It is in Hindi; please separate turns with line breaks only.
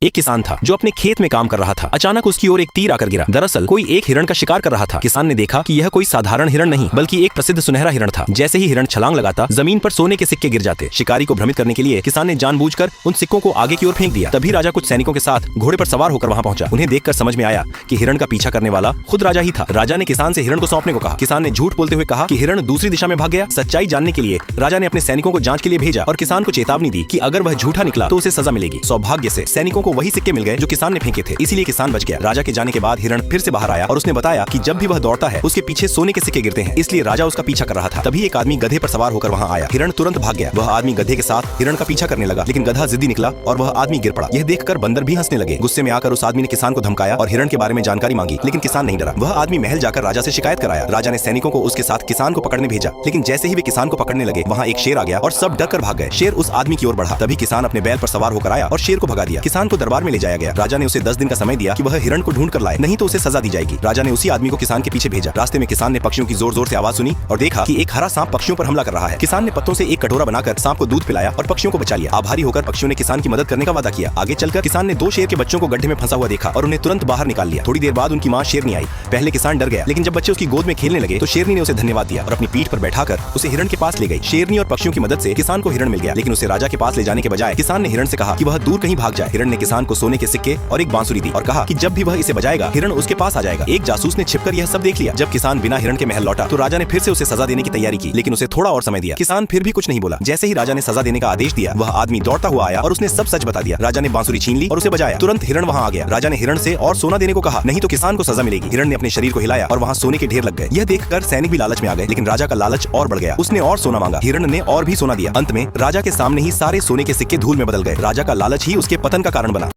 एक किसान था जो अपने खेत में काम कर रहा था। अचानक उसकी ओर एक तीर आकर गिरा। दरअसल कोई एक हिरण का शिकार कर रहा था। किसान ने देखा कि यह कोई साधारण हिरण नहीं बल्कि एक प्रसिद्ध सुनहरा हिरण था। जैसे ही हिरण छलांग लगाता जमीन पर सोने के सिक्के गिर जाते। शिकारी को भ्रमित करने के लिए किसान ने जानबूझकर उन सिक्कों को आगे की ओर फेंक दिया। तभी राजा कुछ सैनिकों के साथ घोड़े पर सवार होकर वहां पहुंचा। उन्हें देखकर समझ में आया कि हिरण का पीछा करने वाला खुद राजा ही था। राजा ने किसान से हिरण को सौंपने को कहा। किसान ने झूठ बोलते हुए कहा कि हिरण दूसरी दिशा में भाग गया। सच्चाई जानने के लिए राजा ने अपने सैनिकों को जांच के लिए भेजा और किसान को चेतावनी दी कि अगर वह झूठा निकला तो उसे सजा मिलेगी। सौभाग्य से सैनिकों को वही सिक्के मिल गए जो किसान ने फेंके थे, इसीलिए किसान बच गया। राजा के जाने के बाद हिरण फिर से बाहर आया और उसने बताया कि जब भी वह दौड़ता है उसके पीछे सोने के सिक्के गिरते हैं, इसलिए राजा उसका पीछा कर रहा था। तभी एक आदमी गधे पर सवार होकर वहां आया। हिरण तुरंत भाग गया। वह आदमी गधे के साथ हिरण का पीछा करने लगा, लेकिन गधा जिद्दी निकला और वह आदमी गिर पड़ा। यह देखकर बंदर भी हंसने लगे। गुस्से में आकर उस आदमी ने किसान को धमकाया और हिरण के बारे में जानकारी मांगी, लेकिन किसान नहीं डरा। वह आदमी महल जाकर राजा से शिकायत कराया। राजा ने सैनिकों को उसके साथ किसान को पकड़ने भेजा, लेकिन जैसे ही वे किसान को पकड़ने लगे वहाँ एक शेर आ गया और सब डर कर भाग गए। शेर उस आदमी की ओर बढ़ा। तभी किसान अपने बैल पर सवार होकर आया और शेर को भगा दिया। किसान को दरबार में ले जाया गया। राजा ने उसे 10 दिन का समय दिया कि वह हिरण को ढूंढ कर लाए, नहीं तो उसे सजा दी जाएगी। राजा ने उसी आदमी को किसान के पीछे भेजा। रास्ते में किसान ने पक्षियों की जोर जोर से आवाज सुनी और देखा कि एक हरा सांप पक्षियों पर हमला कर रहा है। किसान ने पत्तों से एक कटोरा बनाकर सांप को दूध पिलाया और पक्षियों को बचा लिया। आभारी होकर पक्षियों ने किसान की मदद करने का वादा किया। आगे चलकर किसान ने 2 शेर के बच्चों को गड्ढे में फंसा हुआ देखा और उन्हें तुरंत बाहर निकाल लिया। थोड़ी देर बाद उनकी मां शेरनी आई। पहले किसान डर गया, लेकिन जब बच्चे उसकी गोद में खेलने लगे तो शेरनी ने उसे धन्यवाद दिया और अपनी पीठ पर बैठाकर उसे हिरण के पास ले गई। शेरनी और पक्षियों की मदद से किसान को हिरण मिल गया, लेकिन उसे राजा के पास ले जाने के बजाय किसान ने हिरण से कहा कि वह दूर कहीं भाग जाए। हिरण ने किसान को सोने के सिक्के और एक बांसुरी दी और कहा कि जब भी वह इसे बजाएगा हिरण उसके पास आ जाएगा। एक जासूस ने छिपकर यह सब देख लिया। जब किसान बिना हिरण के महल लौटा तो राजा ने फिर से उसे सजा देने की तैयारी की, लेकिन उसे थोड़ा और समय दिया। किसान फिर भी कुछ नहीं बोला। जैसे ही राजा ने सजा देने का आदेश दिया वह आदमी दौड़ता हुआ आया और उसने सब सच बता दिया। राजा ने बांसुरी छीन ली और उसे बजाया। तुरंत हिरण वहां आ गया। राजा ने हिरण से और सोना देने को कहा, नहीं तो किसान को सजा मिलेगी। हिरण ने अपने शरीर को हिलाया और वहां सोने के ढेर लग गए। यह देखकर सैनिक भी लालच में आ गए, लेकिन राजा का लालच और बढ़ गया। उसने और सोना मांगा। हिरण ने और भी सोना दिया। अंत में राजा के सामने ही सारे सोने के सिक्के धूल में बदल गए। राजा का लालच ही उसके पतन का कारण